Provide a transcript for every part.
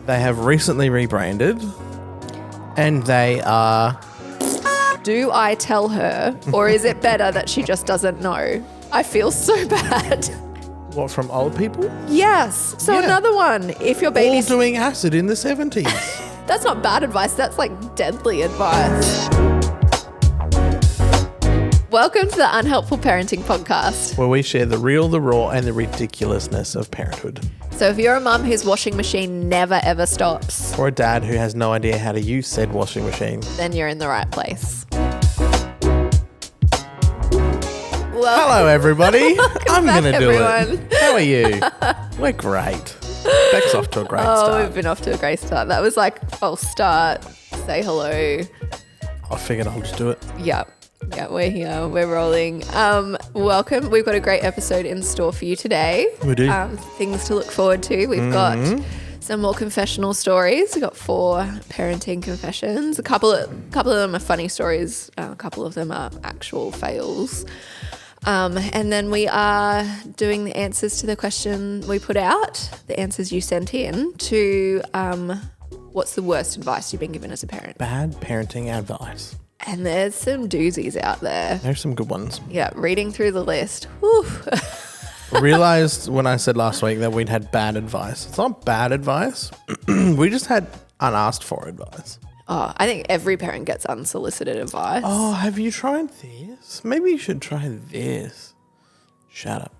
They have recently rebranded and they are... Do I tell her, or is it better that she just doesn't know? I feel so bad. What, from old people? Yes. So Yeah. another one. If your All baby's... doing acid in the 70s. That's not bad advice. That's like deadly advice. Welcome to the Unhelpful Parenting Podcast. Where we share the real, the raw, and the ridiculousness of parenthood. So if you're a mum whose washing machine never ever stops, Or a dad who has no idea how to use said washing machine. then you're in the right place. Hello, everybody. I'm back, going to do everyone. it. How are you? We're great. Beck's off to a great Oh, start. we've been off to a great start. That was like, I'll start, say hello. I figured I'll just do it. Yeah, we're here. We're rolling. Welcome. We've got a great episode in store for you today. We do. Things to look forward to. We've got some more confessional stories. We've got 4 parenting confessions. A couple of them are funny stories. A couple of them are actual fails. And then we are doing the answers to the question we put out, the answers you sent in to what's the worst advice you've been given as a parent. Bad parenting advice. And there's some doozies out there. There's some good ones. Yeah, reading through the list. Whew. I realised when I said last week that we'd had bad advice. It's not bad advice. We just had unasked for advice. Oh, I think every parent gets unsolicited advice. Oh, have you tried this? Maybe you should try this. Shut up.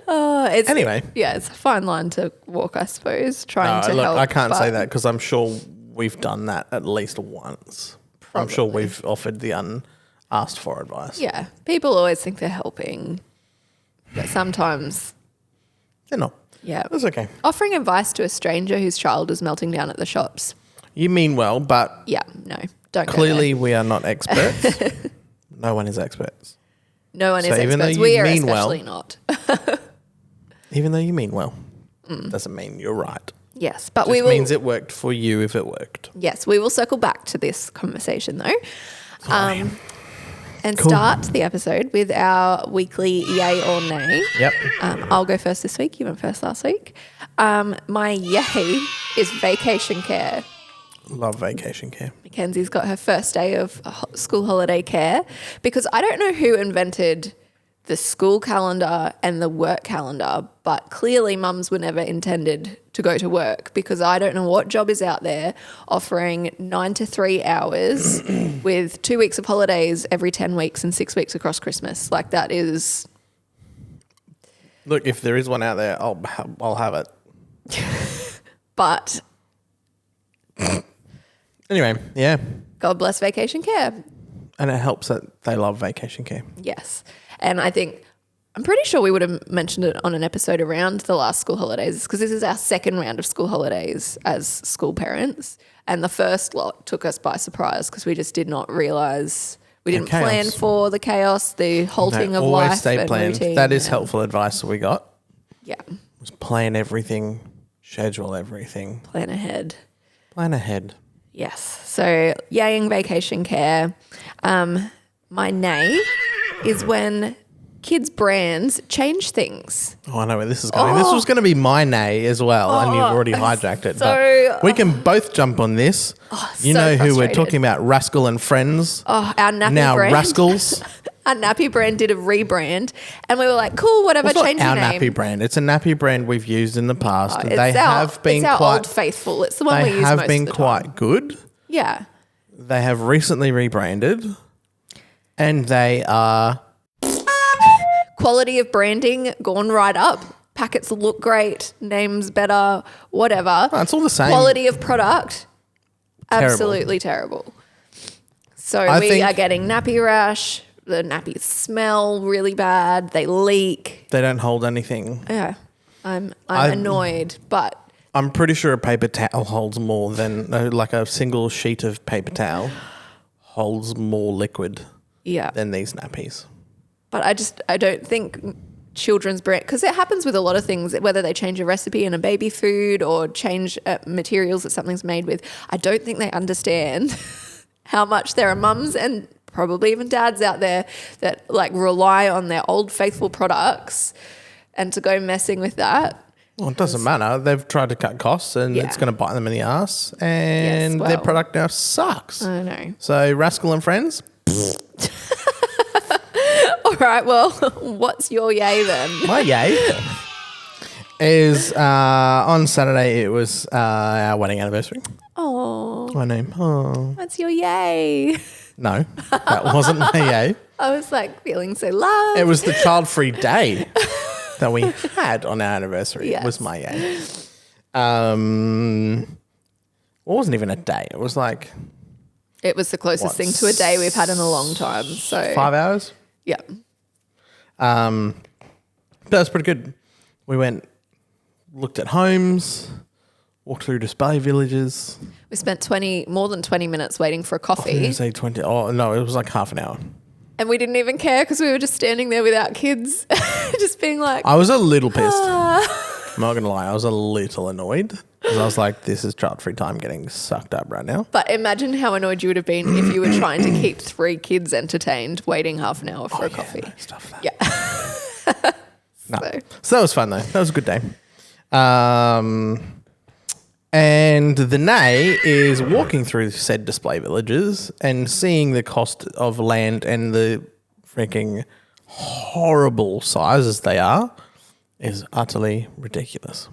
Anyway. It's a fine line to walk, I suppose, trying to Look, help. I can't say but that because I'm sure we've done that at least once. I'm sure we've offered the unasked for advice. Yeah, people always think they're helping, but sometimes, They're not. yeah. That's okay. Offering advice to a stranger whose child is melting down at the shops. You mean well, but Yeah, no, don't go clearly we are not experts. No one is experts. there. No one So is even though experts. you We are mean well- especially not. Even though you mean well, doesn't mean you're right. Yes, but Just we will. means it worked for you if it worked. Yes, we will circle back to this conversation though. Sorry. And Cool. start the episode with our weekly yay or nay. Yep. I'll go first this week. You went first last week. My yay is vacation care. Love vacation care. Mackenzie's got her first day of school holiday care because I don't know who invented the school calendar and the work calendar, but clearly mums were never intended to go to work because I don't know what job is out there offering 9 to 3 hours with 2 weeks of holidays every 10 weeks and 6 weeks across Christmas. Like that is... Look, if there is one out there, I'll have it. But Anyway, yeah. God bless vacation care. And it helps that they love vacation care. Yes. And I'm pretty sure we would have mentioned it on an episode around the last school holidays because this is our second round of school holidays as school parents. And the first lot took us by surprise because we just did not realise, we didn't chaos. plan for the chaos, the halting of always life stay and planned. routine. That is and- helpful advice that we got. Yeah. Was plan everything, schedule everything, Plan ahead. plan ahead. Yes. So yaying vacation care. My nay is when kids' brands change things. Oh, I know where this is going. This was going to be my nay as well, and you've already hijacked it. so- but we can both jump on this. You so know who we're frustrated. talking about, Rascal and Friends. Oh, our nappy Now brand. Rascals. Our nappy brand did a rebrand and we were like, cool, whatever, It's not change our your name. nappy brand. It's a nappy brand we've used in the past. It's They have been it's our quite. Old Faithful. It's the one we They use have most been of the quite time. good. Yeah. They have recently rebranded, and they are. Quality of branding gone right up. Packets look great, names better, whatever. Oh, it's all the same. Quality of product, Terrible. absolutely terrible. So I we think- are getting nappy rash. The nappies smell really bad. They leak. They don't hold anything. Yeah. I'm annoyed, but I'm pretty sure a paper towel holds more than like a single sheet of paper towel holds more liquid yeah. than these nappies. But I don't think children's brand, because it happens with a lot of things, whether they change a recipe in a baby food or change materials that something's made with. I don't think they understand how much there are mums and probably even dads out there that like rely on their old faithful products, and to go messing with that Well, it doesn't matter. They've tried to cut costs and it's going to bite them in the ass, and their product now sucks. I know. So Rascal and Friends. All right, well, what's your yay then? My yay is on Saturday it was our wedding anniversary. Oh, My name. Oh. what's your yay? No, that wasn't my yay. I was like feeling so loved. It was the child-free day that we had on our anniversary. Yes. Was my yay. It wasn't even a day. It was like It was the closest thing to a day we've had in a long time. So 5 hours. Yeah. But that's pretty good. We went, looked at homes, walked through display villages. We spent more than 20 minutes waiting for a I coffee. didn't say 20. Oh, no, it was like half an hour. And we didn't even care because we were just standing there with our kids, just being like, I was a little pissed. I'm not going to lie. I was a little annoyed because I was like, this is child-free time getting sucked up right now. But imagine how annoyed you would have been if you were trying to keep 3 kids entertained, waiting half an hour for a coffee. No, stuff that. Yeah. No. So that was fun though. That was a good day. And the nay is walking through said display villages and seeing the cost of land and the freaking horrible sizes they are is utterly ridiculous.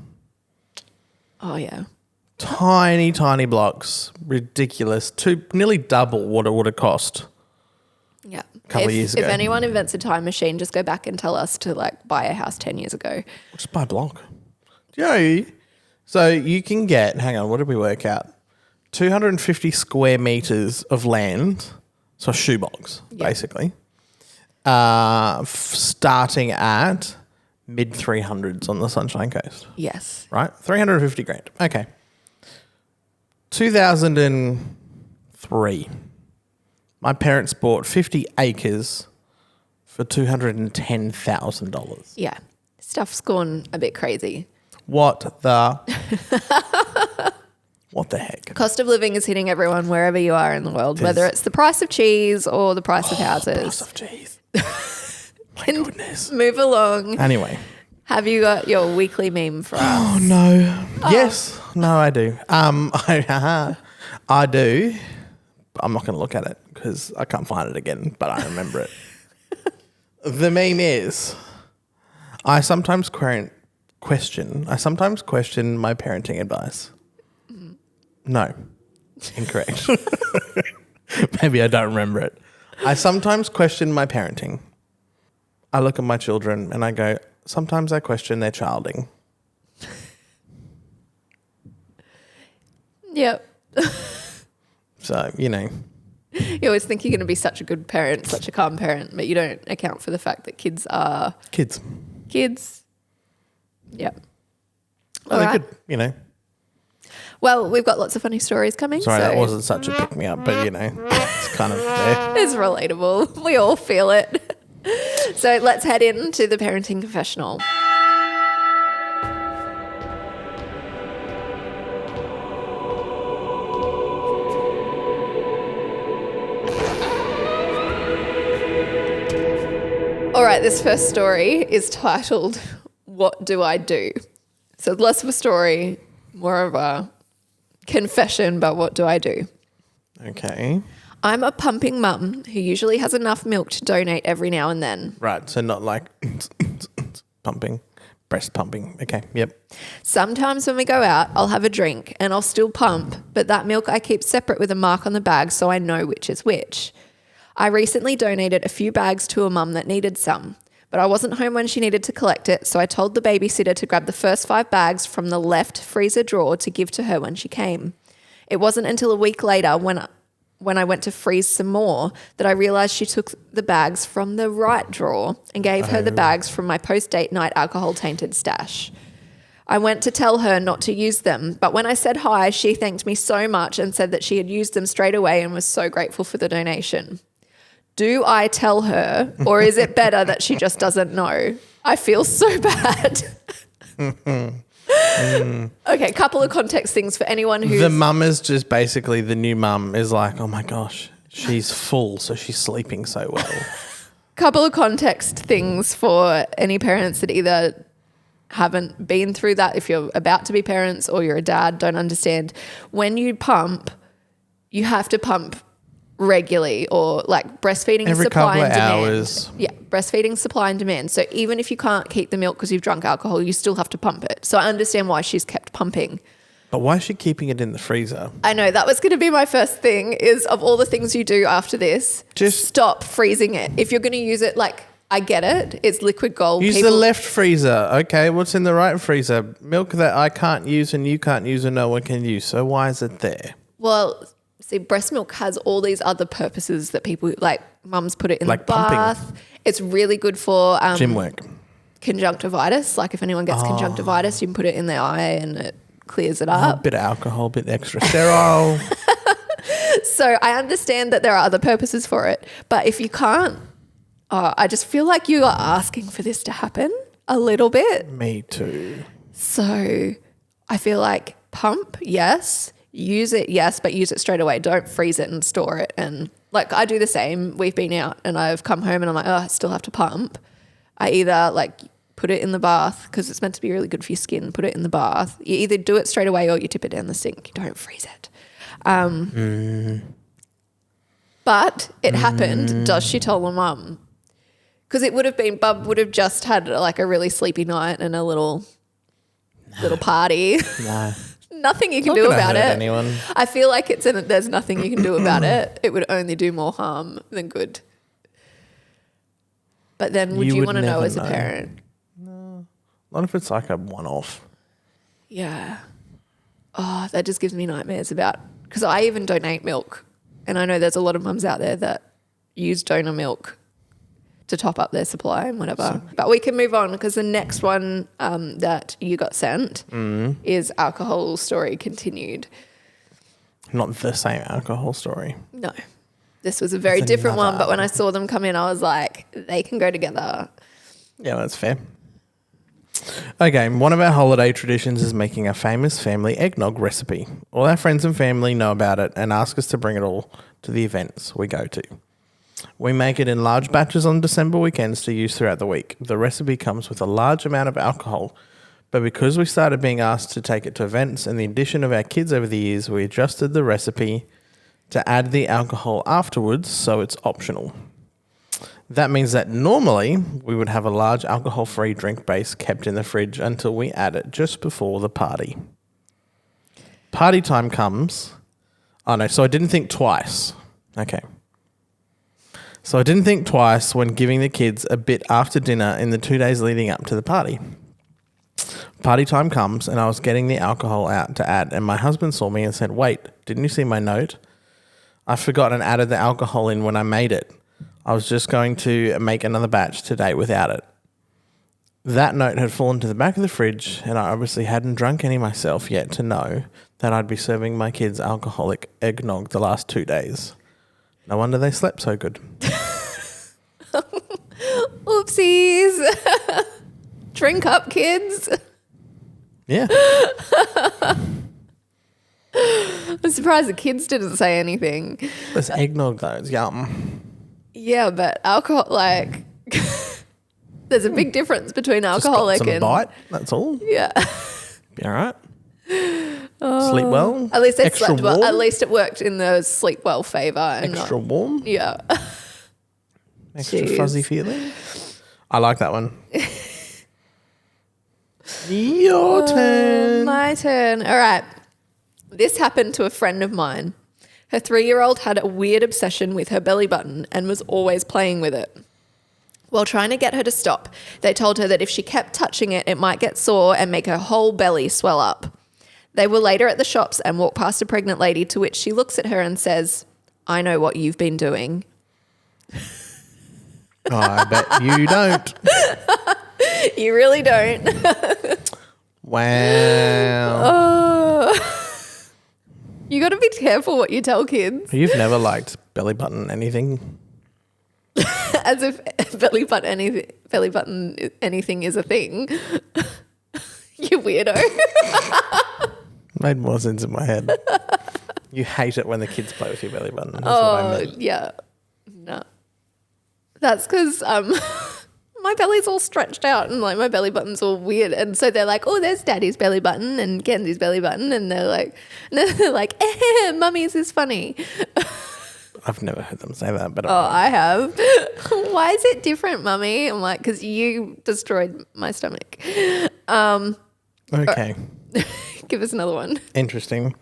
Oh, yeah. Tiny, tiny blocks. Ridiculous. Nearly double what it would have cost. Yeah. Couple of years ago. If anyone invents a time machine, just go back and tell us to like buy a house 10 years ago. Just buy a block. Do you know, so you can get, hang on, what did we work out? 250 square meters of land, so a shoebox, basically, starting at mid 300s on the Sunshine Coast. Yes. Right? 350 grand. Okay. 2003, my parents bought 50 acres for $210,000. Yeah. Stuff's gone a bit crazy. What the heck? Cost of living is hitting everyone wherever you are in the world, whether it's the price of cheese or the price of houses. Price of cheese. My goodness. Move along. Anyway. Have you got your weekly meme for us? Oh, no. Oh. Yes. No, I do. I do. I'm not going to look at it because I can't find it again, but I remember it. The meme is, I sometimes question my parenting advice. No. Incorrect. Maybe I don't remember it. I sometimes question my parenting. I look at my children and I go, sometimes I question their childing. Yep. So, you know. You always think you're going to be such a good parent, such a calm parent, but you don't account for the fact that kids are... Kids. Yep. Well, they're good, you know. Well, we've got lots of funny stories coming. Sorry, so that wasn't such a pick-me-up, but, you know, it's kind of there. It's relatable. We all feel it. So let's head into the parenting confessional. All right, this first story is titled, What Do I Do? So less of a story, more of a confession, but what do I do? Okay. I'm a pumping mum who usually has enough milk to donate every now and then. Right, so not like pumping, breast pumping. Okay, yep. Sometimes when we go out, I'll have a drink and I'll still pump, but that milk I keep separate with a mark on the bag so I know which is which. I recently donated a few bags to a mum that needed some, but I wasn't home when she needed to collect it, so I told the babysitter to grab the first 5 bags from the left freezer drawer to give to her when she came. It wasn't until a week later when I went to freeze some more that I realised she took the bags from the right drawer and gave her the bags from my post-date night alcohol-tainted stash. I went to tell her not to use them, but when I said hi, she thanked me so much and said that she had used them straight away and was so grateful for the donation. Do I tell her, or is it better that she just doesn't know? I feel so bad. Okay, couple of context things for anyone who's... The mum is just basically, the new mum is like, oh my gosh, she's full, so she's sleeping so well. Couple of context things for any parents that either haven't been through that, if you're about to be parents or you're a dad, don't understand. When you pump, you have to pump regularly, or like breastfeeding is supply and demand. Hours. Yeah, breastfeeding supply and demand. So even if you can't keep the milk because you've drunk alcohol, you still have to pump it. So I understand why she's kept pumping. But why is she keeping it in the freezer? I know, that was going to be my first thing, is of all the things you do after this, just stop freezing it. If you're going to use it, like, I get it, it's liquid gold. Use the left freezer. Okay, what's in the right freezer? Milk that I can't use and you can't use and no one can use. So why is it there? Well, see, breast milk has all these other purposes that people, like mums put it in like the bath. pumping. It's really good for gym work. Conjunctivitis. Like if anyone gets conjunctivitis, you can put it in their eye and it clears it up. A bit of alcohol, a bit extra sterile. So I understand that there are other purposes for it. But if you can't, I just feel like you are asking for this to happen a little bit. Me too. So I feel like pump, yes. Use it, yes, but use it straight away. Don't freeze it and store it. And like I do the same. We've been out and I've come home and I'm like, oh, I still have to pump. I either like put it in the bath because it's meant to be really good for your skin. Put it in the bath. You either do it straight away or you tip it down the sink. You don't freeze it. But it happened. Does she tell her mum? Because it would have been, Bub would have just had like a really sleepy night and a little party. No. Nothing you can do about it. Anyone. I feel like there's nothing you can do about it. It would only do more harm than good. But then would you want to know as a parent? No. Not if it's like a one-off. Yeah. Oh, that just gives me nightmares because I even donate milk. And I know there's a lot of mums out there that use donor milk to top up their supply and whatever. But we can move on because the next one that you got sent is alcohol story continued. Not the same alcohol story. No. This was a very different one, but when I saw them come in, I was like, they can go together. Yeah, that's fair. Okay, one of our holiday traditions is making a famous family eggnog recipe. All our friends and family know about it and ask us to bring it all to the events we go to. We make it in large batches on December weekends to use throughout the week. The recipe comes with a large amount of alcohol, but because we started being asked to take it to events and the addition of our kids over the years, we adjusted the recipe to add the alcohol afterwards, so it's optional. That means that normally we would have a large alcohol-free drink base kept in the fridge until we add it just before the party. Party time comes. Oh no, so I didn't think twice. Okay. So I didn't think twice when giving the kids a bit after dinner in the 2 days leading up to the party. Party time comes and I was getting the alcohol out to add and my husband saw me and said, "Wait, didn't you see my note? I forgot and added the alcohol in when I made it. I was just going to make another batch today without it." That note had fallen to the back of the fridge and I obviously hadn't drunk any myself yet to know that I'd be serving my kids alcoholic eggnog the last 2 days. No wonder they slept so good. Oopsies. Drink up, kids. Yeah. I'm surprised the kids didn't say anything. It's eggnog though. It's yum. Yeah, but alcohol, like, there's a big difference between alcoholic just got some and... bite, that's all. Yeah. Be all right. Sleep well. At least extra slept well. warm. At least it worked in the sleep well favour. Extra warm. Yeah. Extra fuzzy feeling. I like that one. Your turn. My turn. All right. This happened to a friend of mine. Her 3-year-old had a weird obsession with her belly button and was always playing with it. While trying to get her to stop, they told her that if she kept touching it, it might get sore and make her whole belly swell up. They were later at the shops and walked past a pregnant lady, to which she looks at her and says, "I know what you've been doing." Oh, I bet you don't. You really don't. Wow. Oh. You got to be careful what you tell kids. You've never liked belly button anything? As if belly button anything is a thing. You weirdo. Made more sense in my head. You hate it when the kids play with your belly button. That's what I meant. Yeah. No. That's because my my belly's all stretched out and like my belly button's all weird. And so they're like, oh, there's daddy's belly button and Kenzie's belly button. And they're like, mummy's is funny. I've never heard them say that, but I have. Why is it different, mummy? I'm like, because you destroyed my stomach. okay. Give us another one. Interesting.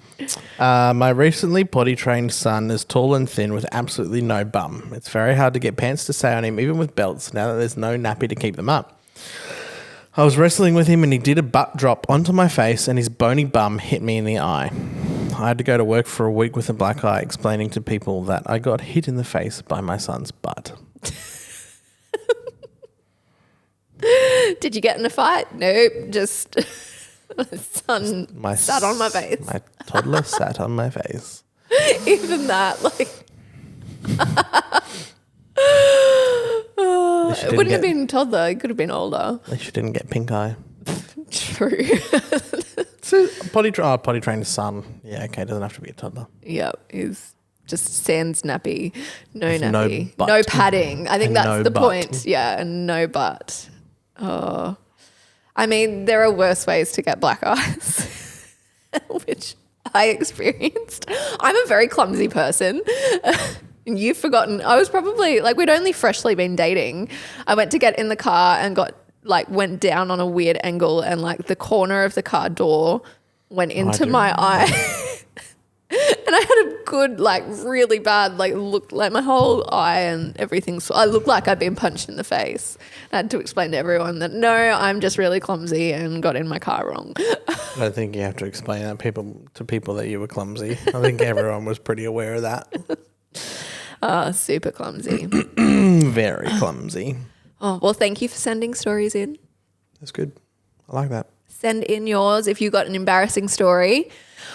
My recently potty trained son is tall and thin with absolutely no bum. It's very hard to get pants to stay on him, even with belts, now that there's no nappy to keep them up. I was wrestling with him and he did a butt drop onto my face and his bony bum hit me in the eye. I had to go to work for a week with a black eye, explaining to people that I got hit in the face by my son's butt. Did you get in a fight? Nope, just my son sat on my face. My toddler sat on my face. Even that, like... it wouldn't have been a toddler. It could have been older. At least you didn't get pink eye. True. So potty trained son. Yeah, okay, doesn't have to be a toddler. Yep, he's just sans nappy, no With nappy, no no butt. padding. I think And that's no the butt. point. Yeah, and no butt. Oh, I mean, there are worse ways to get black eyes, which I experienced. I'm a very clumsy person. And you've forgotten. I was probably like, we'd only freshly been dating. I went to get in the car and went down on a weird angle and like the corner of the car door went into my eye. And I had a good, like really bad, like look, like my whole eye and everything. So I looked like I'd been punched in the face. I had to explain to everyone that no, I'm just really clumsy and got in my car wrong. I don't think you have to explain that to people that you were clumsy. I think everyone was pretty aware of that. Super clumsy. Very clumsy. Oh, well, thank you for sending stories in. That's good. I like that. Send in yours if you've got an embarrassing story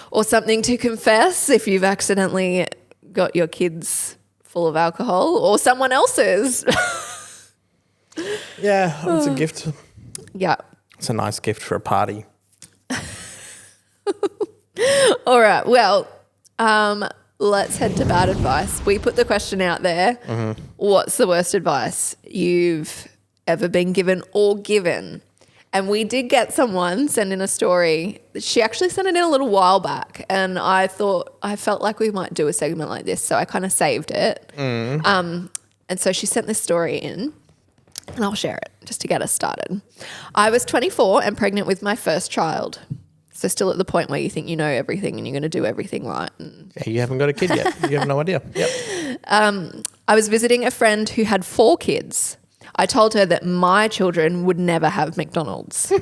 or something to confess if you've accidentally got your kids full of alcohol or someone else's. Yeah, it's a gift. Yeah. It's a nice gift for a party. All right. Well, let's head to bad advice. We put the question out there. Mm-hmm. What's the worst advice you've ever been given or given? And we did get someone send in a story. She actually sent it in a little while back, and I felt like we might do a segment like this, so I kind of saved it. And so she sent this story in, and I'll share it just to get us started. I was 24 and pregnant with my first child. So still at the point where you think you know everything and you're going to do everything right. Yeah, you haven't got a kid yet. You have no idea. Yep. I was visiting a friend who had 4 kids. I told her that my children would never have McDonald's.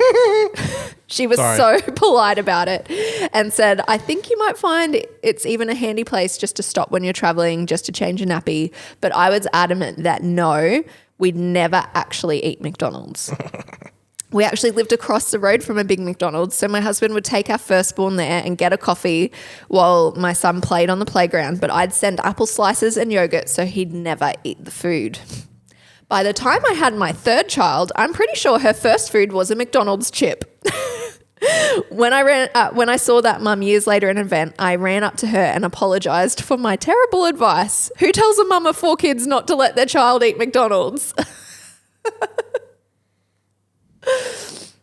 She was so polite about it and said, I think you might find it's even a handy place just to stop when you're traveling, just to change a nappy. But I was adamant that no, we'd never actually eat McDonald's. We actually lived across the road from a big McDonald's, so my husband would take our firstborn there and get a coffee while my son played on the playground, but I'd send apple slices and yogurt so he'd never eat the food. By the time I had my third child, I'm pretty sure her first food was a McDonald's chip. When I saw that mum years later at an event, I ran up to her and apologised for my terrible advice. Who tells a mum of 4 kids not to let their child eat McDonald's?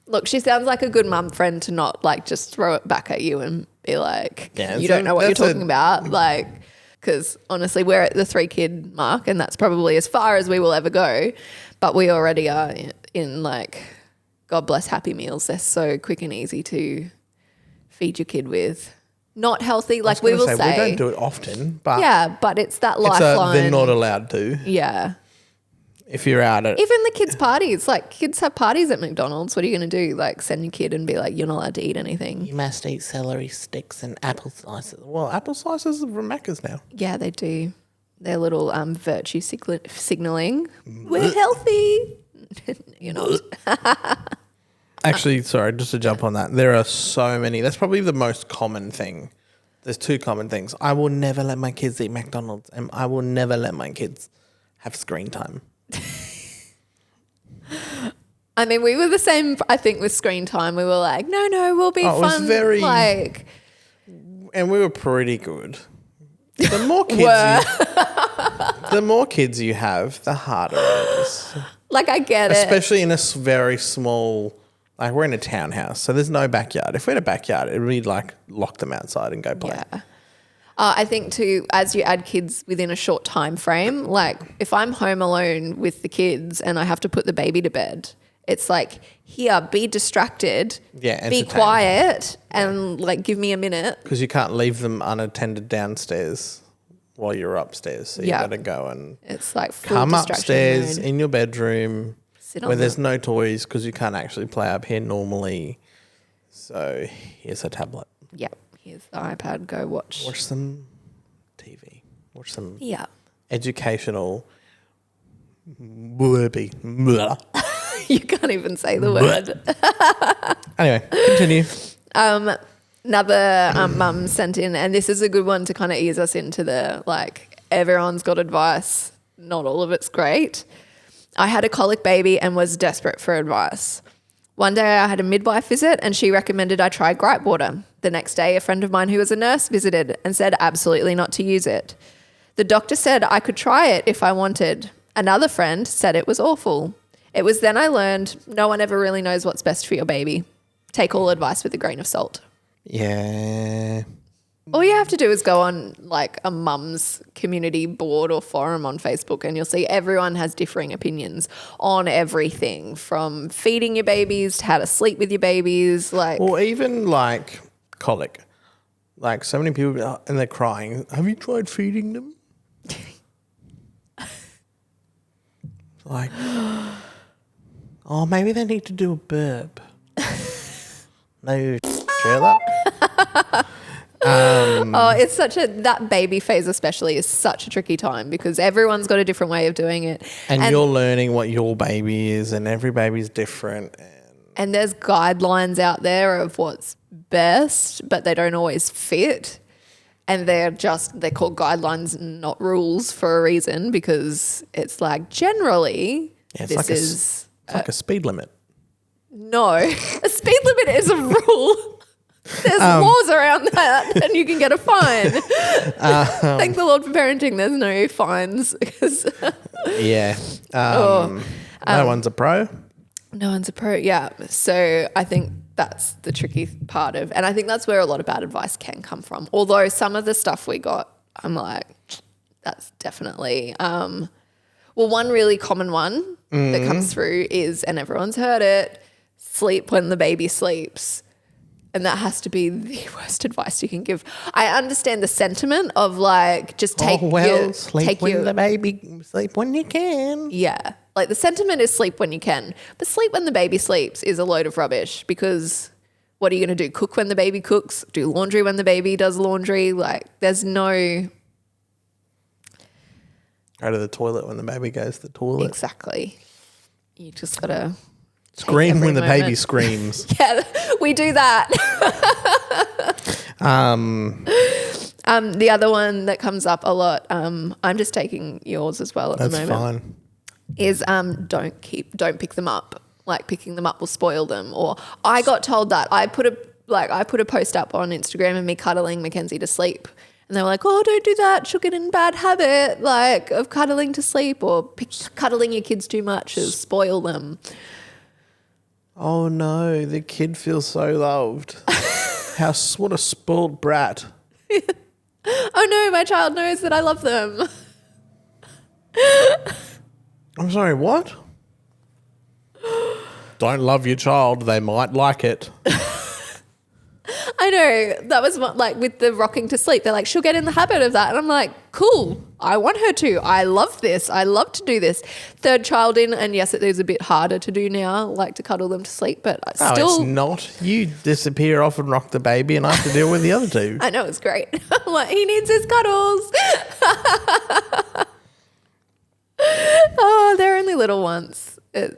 Look, she sounds like a good mum friend to not like just throw it back at you and be like, you don't know what you're talking about. Like, because honestly, we're at the 3-kid mark and that's probably as far as we will ever go. But we already are in like, God bless Happy Meals. They're so quick and easy to feed your kid with. Not healthy, like we will say. We don't do it often, but yeah, but it's that lifeline. They're not allowed to. Yeah. If you're out at even the kids' parties, like kids have parties at McDonald's. What are you going to do? Like send your kid and be like, you're not allowed to eat anything. You must eat celery sticks and apple slices. Well, apple slices are from Macca's now. Yeah, they do. They're little virtue signalling. We're healthy. You're not. Actually, sorry, just to jump on that. There are so many. That's probably the most common thing. There's 2 common things. I will never let my kids eat McDonald's, and I will never let my kids have screen time. I mean, we were the same, I think, with screen time. We were like, no, we'll be fun. It was very... like... And we were pretty good. The more kids you have, the harder it is. Like, I get it. Especially in a very small, like we're in a townhouse, so there's no backyard. If we had a backyard, it would be like lock them outside and go play. Yeah. I think too, as you add kids within a short time frame, like if I'm home alone with the kids and I have to put the baby to bed, it's like, here, be distracted, be entertain. quiet, and like give me a minute. Because you can't leave them unattended downstairs while you're upstairs. So you got to go and it's like full come distraction upstairs mode. in your bedroom Sit where on there's no toys because you can't actually play up here normally. So here's a tablet. Yep. Here's the iPad. Go watch. Watch some TV. Watch some Yeah. educational blurby. Blah. You can't even say the word. Anyway, continue. Another mum sent in, and this is a good one to kind of ease us into the, like, everyone's got advice. Not all of it's great. I had a colic baby and was desperate for advice. One day I had a midwife visit and she recommended I try gripe water. The next day, a friend of mine who was a nurse visited and said absolutely not to use it. The doctor said I could try it if I wanted. Another friend said it was awful. It was then I learned no one ever really knows what's best for your baby. Take all advice with a grain of salt. Yeah. All you have to do is go on like a mum's community board or forum on Facebook and you'll see everyone has differing opinions on everything from feeding your babies to how to sleep with your babies. Like, Or even like colic. Like so many people and they're crying. Have you tried feeding them? Like, oh, maybe they need to do a burp. No, share that. it's that baby phase especially is such a tricky time because everyone's got a different way of doing it. And you're learning what your baby is and every baby's different. And there's guidelines out there of what's best, but they don't always fit. And they're called guidelines, not rules, for a reason because it's like generally It's like a speed limit. No, a speed limit is a rule. There's laws around that and you can get a fine. Thank the Lord for parenting. There's no fines. Yeah. No one's a pro. No one's a pro, yeah. So I think that's the tricky part of, and I think that's where a lot of bad advice can come from. Although some of the stuff we got, I'm like, that's definitely, one really common one that comes through is, and everyone's heard it, sleep when the baby sleeps. And that has to be the worst advice you can give. I understand the sentiment of like, just sleep when the baby, sleep when you can. Yeah. Like the sentiment is sleep when you can. But sleep when the baby sleeps is a load of rubbish because what are you going to do? Cook when the baby cooks? Do laundry when the baby does laundry? Like there's no... Go to the toilet when the baby goes to the toilet. Exactly. You just got to... Scream when the baby screams. Yeah, we do that. The other one that comes up a lot, I'm just taking yours as well at the moment. That's fine. Is don't pick them up. Like picking them up will spoil them. Or I got told that. I put a post up on Instagram of me cuddling Mackenzie to sleep. And they were like, oh, don't do that. She'll get in a bad habit like of cuddling to sleep or cuddling your kids too much will spoil them. Oh no, the kid feels so loved. What a spoiled brat. Oh no, my child knows that I love them. I'm sorry, what? Don't love your child, they might like it. I know. That was like with the rocking to sleep. They're like, she'll get in the habit of that. And I'm like, cool. I want her to. I love this. I love to do this. Third child in, and yes, it is a bit harder to do now, like to cuddle them to sleep, but still. No, it's not. You disappear off and rock the baby and I have to deal with the other two. I know, it's great. I'm like, he needs his cuddles. Oh, they're only little ones. Hug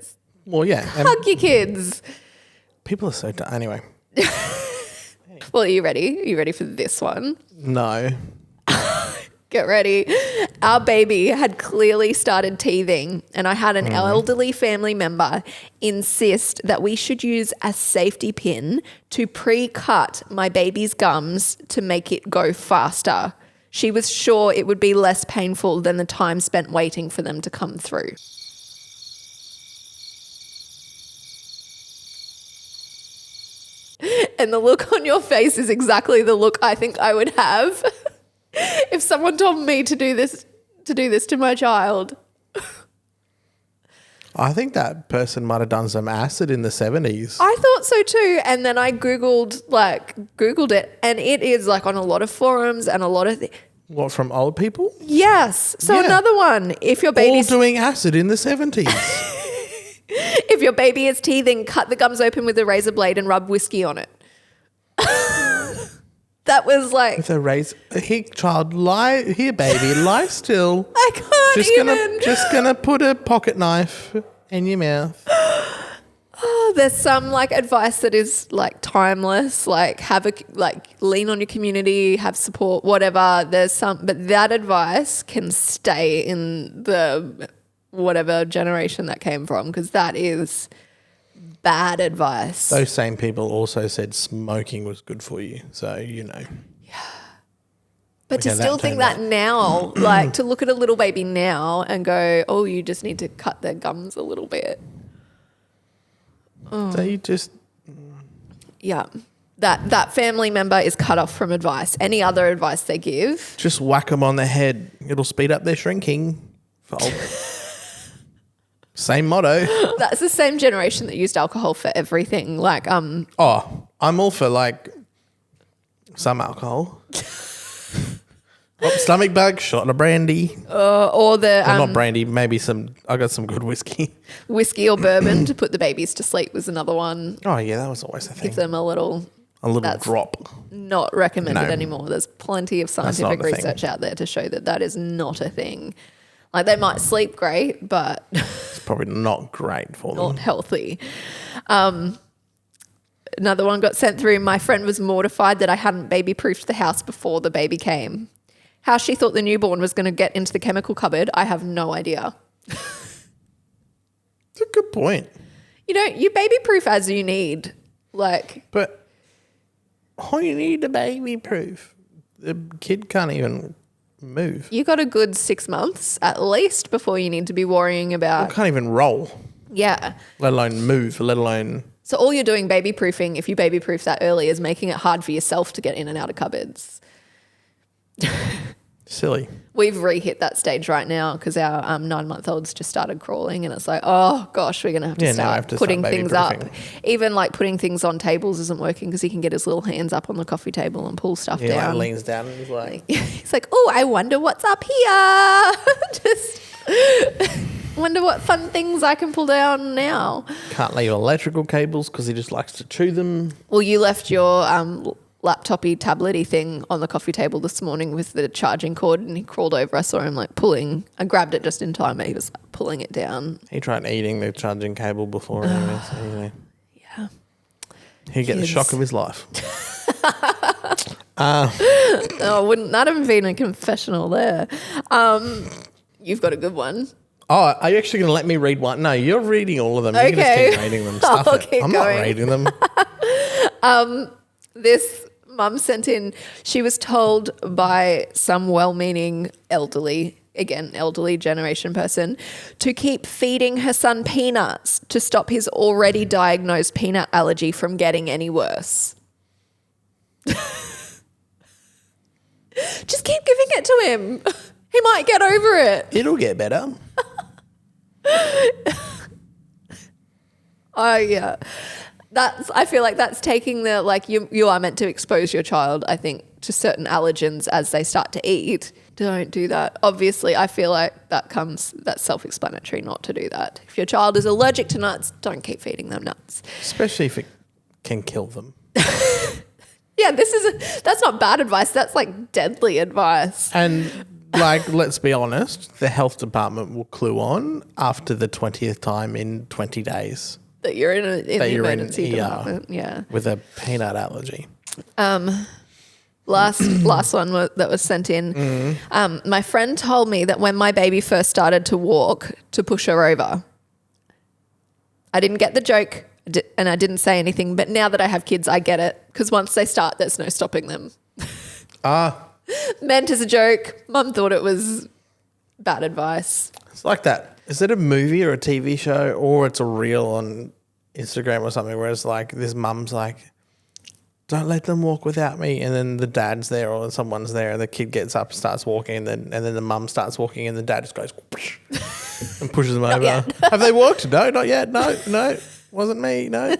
your kids. People are so dumb. Anyway. Well, are you ready? Are you ready for this one? No. Get ready. Our baby had clearly started teething and I had an elderly family member insist that we should use a safety pin to pre-cut my baby's gums to make it go faster. She was sure it would be less painful than the time spent waiting for them to come through. And the look on your face is exactly the look I think I would have if someone told me to do this to my child. I think that person might have done some acid in the 70s. I thought so too. And then I Googled it, and it is like on a lot of forums and a lot of What, from old people? Yes. So Yeah. another one, if your All baby's doing acid in the 70s. if your baby is teething, cut the gums open with a razor blade and rub whiskey on it. That was like, With a razor. Here, child, here, baby, lie still. I can't Just gonna put a pocket knife in your mouth. Oh, there's some like advice that is like timeless, like lean on your community, have support, whatever. There's some, but that advice can stay in the whatever generation that came from, because that is bad advice. Those same people also said smoking was good for you. So, you know. But to Okay, still that think turned that now, like to look at a little baby now and go, oh, you just need to cut their gums a little bit. So you just... Yeah. That family member is cut off from advice. Any other advice they give. Just whack them on the head. It'll speed up their shrinking. Same motto. That's the same generation that used alcohol for everything. Like, Oh, I'm all for like some alcohol. Stomach bug, shot of brandy. or the Well, not brandy, maybe I got some good whiskey. whiskey or bourbon to put the babies to sleep was another one. Oh yeah, that was always the thing. Give them a little that's drop. Not recommended No. anymore. There's plenty of not scientific a thing. research out there to show that is not a thing. Like they might sleep great, but It's probably not great for them. not healthy. Another one got sent through. My friend was mortified that I hadn't baby-proofed the house before the baby came. How she thought the newborn was going to get into the chemical cupboard, I have no idea. It's a good point. You baby-proof as you need. Like, But all you need to baby proof. The kid can't even move. you got a good 6 months at least before you need to be worrying about. Can't even roll, Yeah. let alone move, let alone... So all you're doing baby-proofing, if you baby-proof that early, is making it hard for yourself to get in and out of cupboards. Silly. We've re-hit that stage right now because our 9-month-old's just started crawling, and it's like, oh gosh, we're going to have to Yeah, now I start have to putting start things up. baby-proofing. Even like putting things on tables isn't working because he can get his little hands up on the coffee table and pull stuff He down. like leans down and he's like... He's like, oh, I wonder what's up here. Just wonder what fun things I can pull down now. Can't leave electrical cables because he just likes to chew them. Well, you left your laptopy, tablet-y thing on the coffee table this morning with the charging cord, and he crawled over. I saw him like pulling. I grabbed it just in time, but he was like, pulling it down. He tried eating the charging cable before anyway, so anyway. Yeah. He'd get the Kids. shock of his life. Oh, wouldn't that have been a confessional there? You've got a good one. Oh, are you actually going to let me read one? No, you're reading all of them. You can Okay. just keep reading them. Stuff I'll it. keep I'm going. not reading them. This mum sent in, she was told by some well-meaning elderly generation person, to keep feeding her son peanuts to stop his already diagnosed peanut allergy from getting any worse. Just keep giving it to him. He might get over it. It'll get better. Oh, yeah. I feel like that's taking the, like, you are meant to expose your child, I think, to certain allergens as they start to eat. Don't do that. Obviously, I feel like that's self-explanatory not to do that. If your child is allergic to nuts, don't keep feeding them nuts. Especially if it can kill them. Yeah, that's not bad advice. That's like deadly advice. And like, let's be honest, the health department will clue on after the 20th time in 20 days That you're in the you're emergency in ER. department. Yeah. with a peanut allergy. Last one that was sent in. My friend told me that when my baby first started to walk, to push her over. I didn't get the joke and I didn't say anything, but now that I have kids, I get it, because once they start, there's no stopping them. Meant as a joke. Mum thought it was bad advice. It's like that. Is it a movie or a TV show, or it's a reel on Instagram or something where it's like this mum's like, don't let them walk without me. And then the dad's there or someone's there and the kid gets up, starts walking, and then the mum starts walking and the dad just goes and pushes them over. Have they walked? No, not yet. No, wasn't me. No.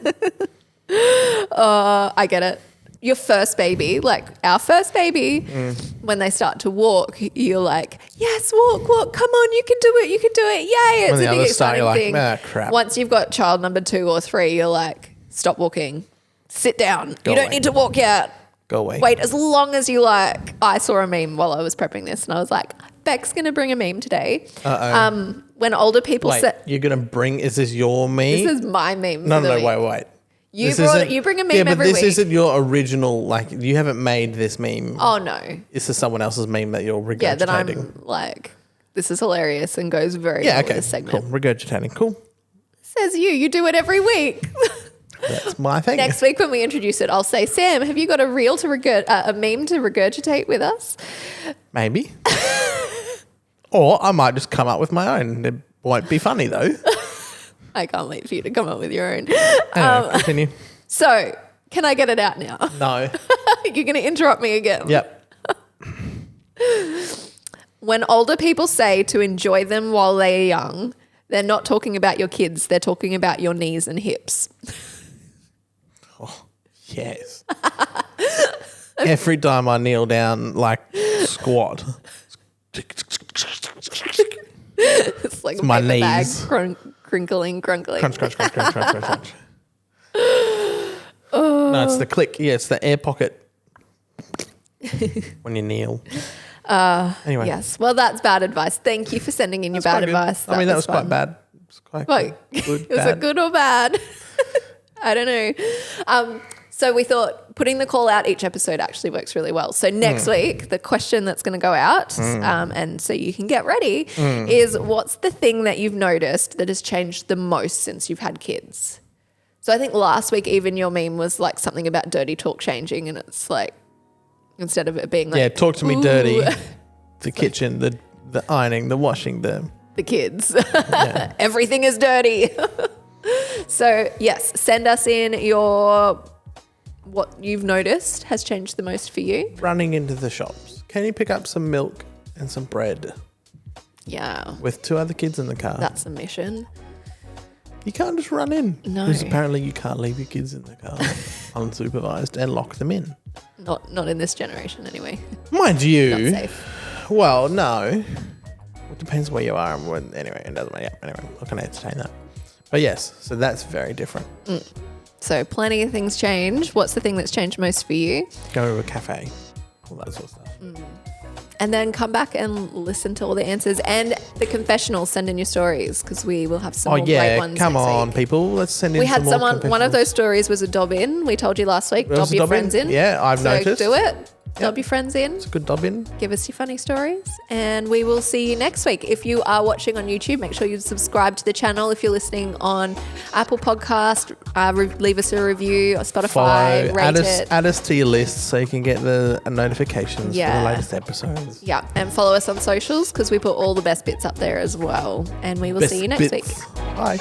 I get it. Your first baby, like our first baby, when they start to walk, you're like, yes, walk, come on, you can do it, yay! It's a big exciting thing. Crap. Once you've got child number 2 or 3, you're like, stop walking, sit down. You don't need to walk yet. Go away. Wait as long as you like. I saw a meme while I was prepping this, and I was like, Beck's gonna bring a meme today. When older people say, you're gonna bring? Is this your meme? This is my meme. No, wait. You bring a meme but every week. This isn't your original, like, you haven't made this meme. Oh, no. This is someone else's meme that you're regurgitating. Yeah, that I'm like, this is hilarious and goes very well with this segment. Cool. Regurgitating. Cool. Says you do it every week. That's my thing. Next week when we introduce it, I'll say, Sam, have you got a meme to regurgitate with us? Maybe. Or I might just come up with my own. It won't be funny, though. I can't wait for you to come up with your own. Anyway, continue. So, can I get it out now? No. You're going to interrupt me again. Yep. When older people say to enjoy them while they are young, they're not talking about your kids. They're talking about your knees and hips. Oh, yes. Every time I kneel down, like, squat. It's like my paper bag knees. crinkling. Crunch. No, it's the click. Yeah, it's the air pocket when you kneel. Anyway. Yes. Well, that's bad advice. Thank you for sending in your bad advice. That was quite bad. It was quite good. Was it good or bad? I don't know. So we thought putting the call out each episode actually works really well. So next week, the question that's going to go out, and so you can get ready, is what's the thing that you've noticed that has changed the most since you've had kids? So I think last week even your meme was like something about dirty talk changing, and it's like instead of it being like, talk to me dirty, the kitchen, the ironing, the washing, the kids, everything is dirty. So yes, send us in what you've noticed has changed the most for you. Running into the shops. Can you pick up some milk and some bread? Yeah. With 2 other kids in the car. That's a mission. You can't just run in. No. Because apparently you can't leave your kids in the car unsupervised and lock them in. Not in this generation anyway. Mind you. Not safe. Well, no. It depends where you are. Anyway, it doesn't matter. Yeah, anyway, I'm not going to entertain that. But yes, so that's very different. So plenty of things change. What's the thing that's changed most for you? Go to a cafe. All that sort of stuff. And then come back and listen to all the answers and the confessionals. Send in your stories because we will have some more great ones. Come next on, week. people. Let's send in We had some more someone, one of those stories was a dob in. We told you last week, dob your friends in. Yeah, I've noticed. So do it. Dob your friends in. It's a good dob in. Give us your funny stories. And we will see you next week. If you are watching on YouTube, make sure you subscribe to the channel. If you're listening on Apple Podcast, leave us a review, or Spotify, Add us to your list so you can get the notifications for the latest episodes. Yeah, and follow us on socials because we put all the best bits up there as well. And we will see you next week. Bye.